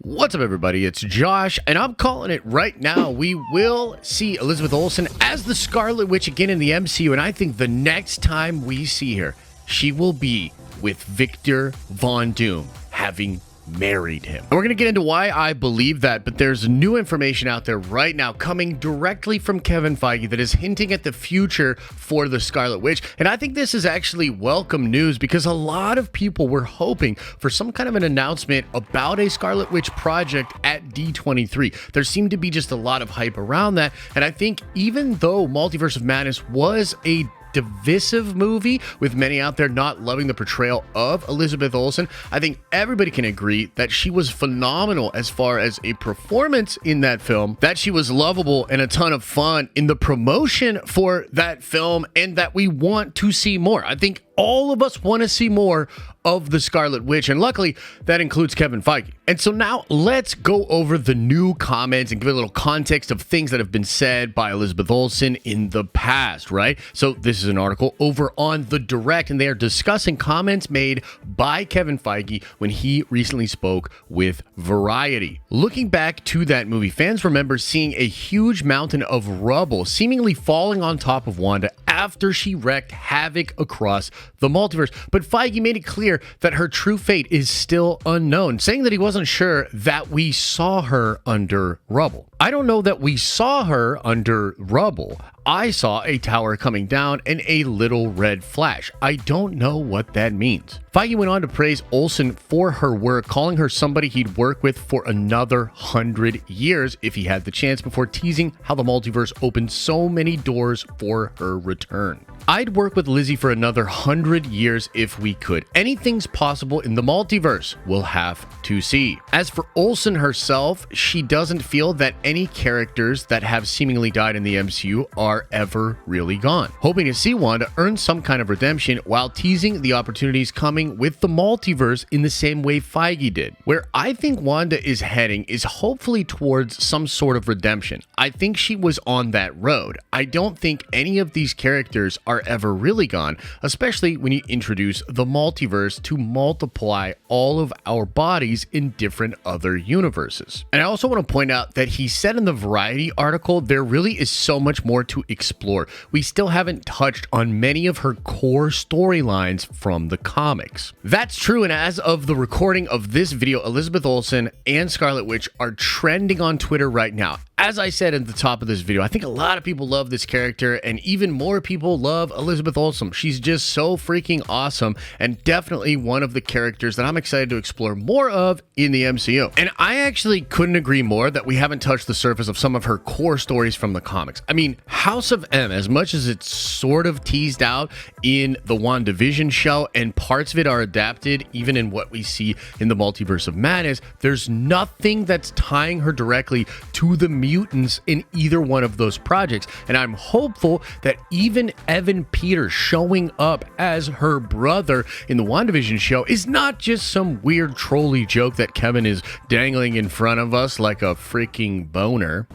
What's up, everybody? It's Josh, and I'm calling it right now. We will see Elizabeth Olsen as the Scarlet Witch again in the MCU, and I think the next time we see her, she will be with Victor Von Doom, having married him. And we're going to get into why I believe that, but there's new information out there right now coming directly from Kevin Feige that is hinting at the future for the Scarlet Witch. And I think this is actually welcome news because a lot of people were hoping for some kind of an announcement about a Scarlet Witch project at D23. There seemed to be just a lot of hype around that. And I think even though Multiverse of Madness was a divisive movie with many out there not loving the portrayal of Elizabeth Olsen, I think everybody can agree that she was phenomenal as far as a performance in that film, that she was lovable and a ton of fun in the promotion for that film, and that we want to see more. I think all of us want to see more of the Scarlet Witch, and luckily that includes Kevin Feige. And so now let's go over the new comments and give a little context of things that have been said by Elizabeth Olsen in the past, right? So this is an article over on The Direct, and they are discussing comments made by Kevin Feige when he recently spoke with Variety. Looking back to that movie, fans remember seeing a huge mountain of rubble seemingly falling on top of Wanda after she wreaked havoc across the multiverse. But Feige made it clear that her true fate is still unknown, saying that he wasn't sure that we saw her under rubble. I don't know that we saw her under rubble. I saw a tower coming down and a little red flash. I don't know what that means. Feige went on to praise Olsen for her work, calling her somebody he'd work with for another 100 years if he had the chance, before teasing how the multiverse opened so many doors for her return. I'd work with Lizzie for another 100 years if we could. Anything's possible in the multiverse. We'll have to see. As for Olsen herself, she doesn't feel that any characters that have seemingly died in the MCU are ever really gone, hoping to see Wanda earn some kind of redemption while teasing the opportunities coming with the multiverse in the same way Feige did. Where I think Wanda is heading is hopefully towards some sort of redemption. I think she was on that road. I don't think any of these characters are ever really gone, especially when you introduce the multiverse to multiply all of our bodies in different other universes. And I also want to point out that he said in the Variety article there really is so much more to explore. We still haven't touched on many of her core storylines from the comics. That's true, and as of the recording of this video, Elizabeth Olsen and Scarlet Witch are trending on Twitter right now. As I said at the top of this video, I think a lot of people love this character, and even more people love Elizabeth Olsen. She's just so freaking awesome, and definitely one of the characters that I'm excited to explore more of in the MCU. And I actually couldn't agree more that we haven't touched the surface of some of her core stories from the comics. I mean, House of M, as much as it's sort of teased out in the WandaVision show, and parts of it are adapted even in what we see in the Multiverse of Madness, there's nothing that's tying her directly to the mutants in either one of those projects. And I'm hopeful that even Evan Peters showing up as her brother in the WandaVision show is not just some weird trolly joke that Kevin is dangling in front of us like a freaking boner.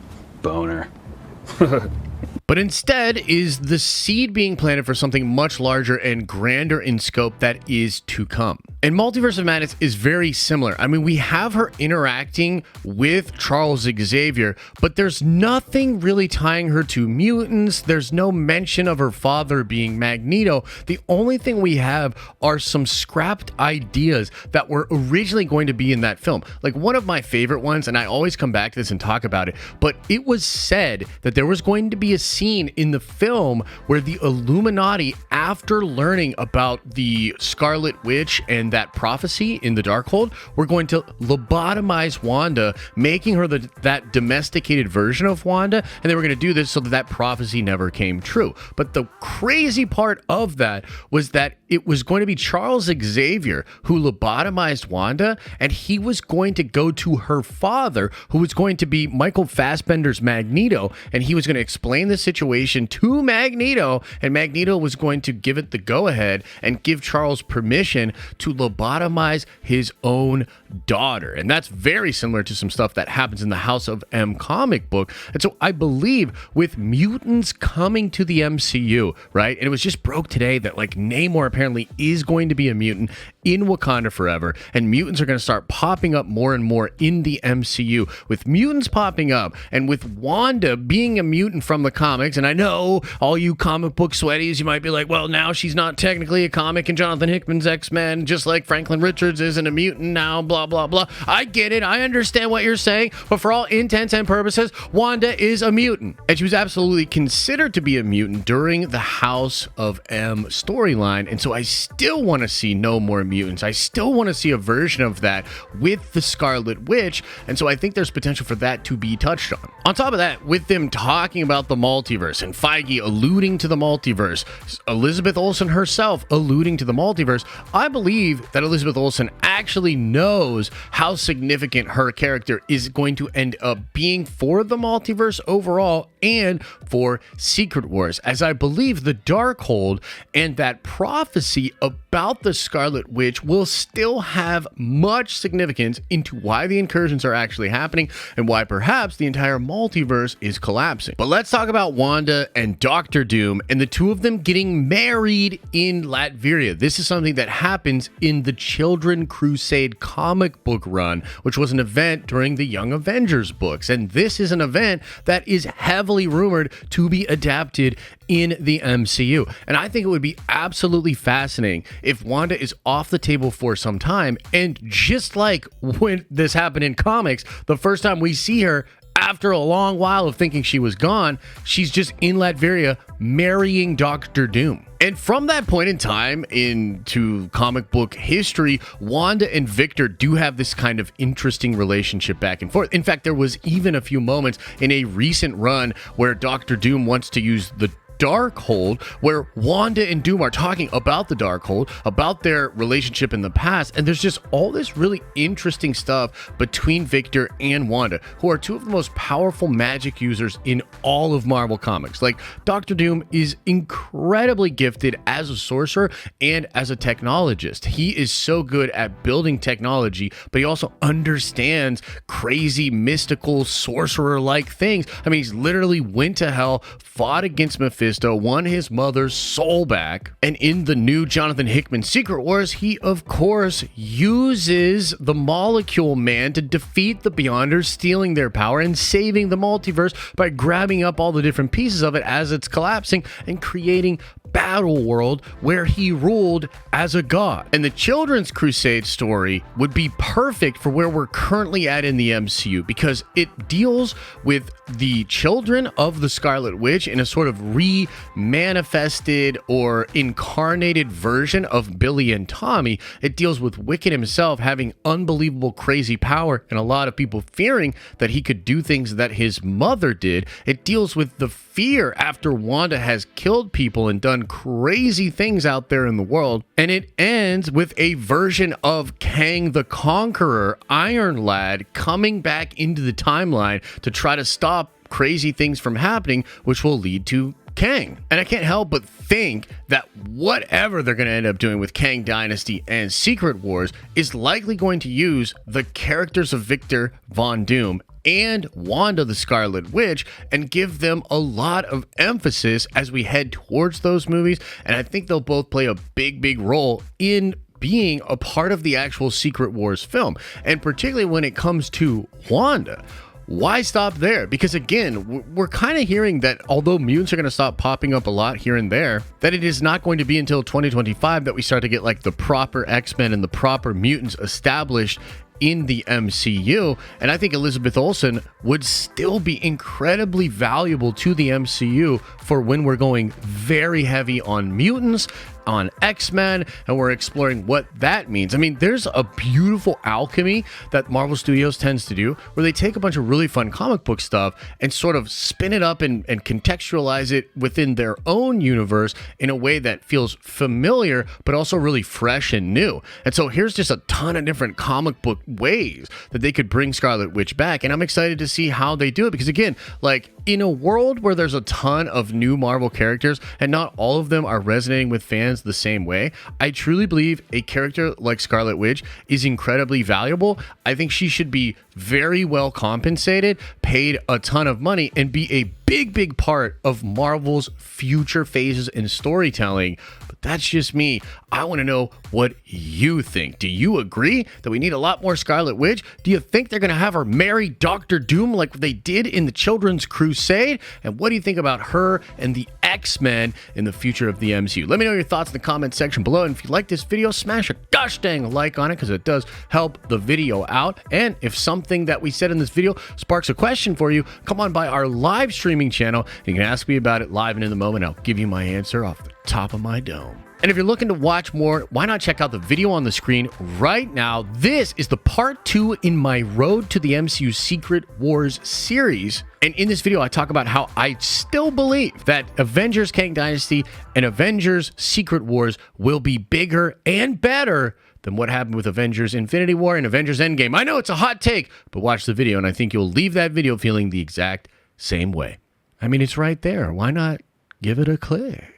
But instead is the seed being planted for something much larger and grander in scope that is to come. And Multiverse of Madness is very similar. I mean, we have her interacting with Charles Xavier, but there's nothing really tying her to mutants. There's no mention of her father being Magneto. The only thing we have are some scrapped ideas that were originally going to be in that film. Like one of my favorite ones, and I always come back to this and talk about it, but it was said that there was going to be a scene in the film where the Illuminati, after learning about the Scarlet Witch and that prophecy in the Darkhold, were going to lobotomize Wanda, making her that domesticated version of Wanda, and they were going to do this so that that prophecy never came true. But the crazy part of that was that it was going to be Charles Xavier who lobotomized Wanda, and he was going to go to her father, who was going to be Michael Fassbender's Magneto, and he was going to explain the situation to Magneto, and Magneto was going to give it the go-ahead and give Charles permission to lobotomize his own daughter. And that's very similar to some stuff that happens in the House of M comic book. And so I believe with mutants coming to the MCU, right? And it was just broke today that like Namor apparently is going to be a mutant in Wakanda forever, and mutants are going to start popping up more and more in the MCU. With mutants popping up, and with Wanda being a mutant from the comics, and I know all you comic book sweaties, you might be like, well, now she's not technically a comic in Jonathan Hickman's X-Men, just like Franklin Richards isn't a mutant now, blah, blah, blah. I get it. I understand what you're saying, but for all intents and purposes, Wanda is a mutant. And she was absolutely considered to be a mutant during the House of M storyline, and so I still want to see no more mutants. I still want to see a version of that with the Scarlet Witch, and so I think there's potential for that to be touched on. On top of that, with them talking about the multiverse and Feige alluding to the multiverse, Elizabeth Olsen herself alluding to the multiverse, I believe that Elizabeth Olsen actually knows how significant her character is going to end up being for the multiverse overall and for Secret Wars, as I believe the Darkhold and that prophecy about the Scarlet Witch will still have much significance into why the incursions are actually happening and why perhaps the entire multiverse is collapsing. But let's talk about Wanda and Doctor Doom and the two of them getting married in Latveria. This is something that happens in the Children Crusade comic book run, which was an event during the Young Avengers books. And this is an event that is heavily rumored to be adapted in the MCU. And I think it would be absolutely fascinating if Wanda is off the table for some time, and just like when this happened in comics, the first time we see her after a long while of thinking she was gone, she's just in Latveria marrying Doctor Doom. And from that point in time into comic book history, Wanda and Victor do have this kind of interesting relationship back and forth. In fact, there was even a few moments in a recent run where Doctor Doom wants to use the Darkhold, where Wanda and Doom are talking about the Darkhold, about their relationship in the past, and there's just all this really interesting stuff between Victor and Wanda, who are two of the most powerful magic users in all of Marvel Comics. Like, Doctor Doom is incredibly gifted as a sorcerer and as a technologist. He is so good at building technology, but he also understands crazy, mystical, sorcerer-like things. I mean, he's literally went to hell, fought against Mephisto, won his mother's soul back, and in the new Jonathan Hickman Secret Wars, he of course uses the Molecule Man to defeat the Beyonders, stealing their power and saving the multiverse by grabbing up all the different pieces of it as it's collapsing and creating Battle World, where he ruled as a god. And the Children's Crusade story would be perfect for where we're currently at in the MCU, because it deals with the children of the Scarlet Witch in a sort of re-manifested or incarnated version of Billy and Tommy. It deals with Wiccan himself having unbelievable crazy power and a lot of people fearing that he could do things that his mother did. It deals with the fear after Wanda has killed people and done crazy things out there in the world. And it ends with a version of Kang the Conqueror, Iron Lad, coming back into the timeline to try to stop crazy things from happening, which will lead to Kang. And I can't help but think that whatever they're going to end up doing with Kang Dynasty and Secret Wars is likely going to use the characters of Victor Von Doom and Wanda the Scarlet Witch and give them a lot of emphasis as we head towards those movies. And I think they'll both play a big role in being a part of the actual Secret Wars film. And particularly when it comes to Wanda, why stop there? Because again, we're kind of hearing that although mutants are going to stop popping up a lot here and there, that it is not going to be until 2025 that we start to get like the proper X-Men and the proper mutants established in the MCU. And I think Elizabeth Olsen would still be incredibly valuable to the MCU for when we're going very heavy on mutants, on X-Men, and we're exploring what that means. I mean, there's a beautiful alchemy that Marvel Studios tends to do where they take a bunch of really fun comic book stuff and sort of spin it up and contextualize it within their own universe in a way that feels familiar but also really fresh and new. And so here's just a ton of different comic book ways that they could bring Scarlet Witch back, and I'm excited to see how they do it, because again, like, in a world where there's a ton of new Marvel characters and not all of them are resonating with fans the same way, I truly believe a character like Scarlet Witch is incredibly valuable. I think she should be very well compensated, paid a ton of money, and be a big part of Marvel's future phases in storytelling. But that's just me. I want to know what you think. Do you agree that we need a lot more Scarlet Witch? Do you think they're going to have her marry Doctor Doom like they did in the Children's Crusade? And what do you think about her and the X-Men in the future of the MCU? Let me know your thoughts in the comment section below. And if you like this video, smash a gosh dang like on it, because it does help the video out. And if something that we said in this video sparks a question for you, come on by our live streaming channel. You can ask me about it live and in the moment. I'll give you my answer off the top of my dome. And if you're looking to watch more, why not check out the video on the screen right now? This is the part 2 in my Road to the MCU Secret Wars series. And in this video, I talk about how I still believe that Avengers Kang Dynasty and Avengers Secret Wars will be bigger and better than what happened with Avengers Infinity War and Avengers Endgame. I know it's a hot take, but watch the video, and I think you'll leave that video feeling the exact same way. I mean, it's right there. Why not give it a click?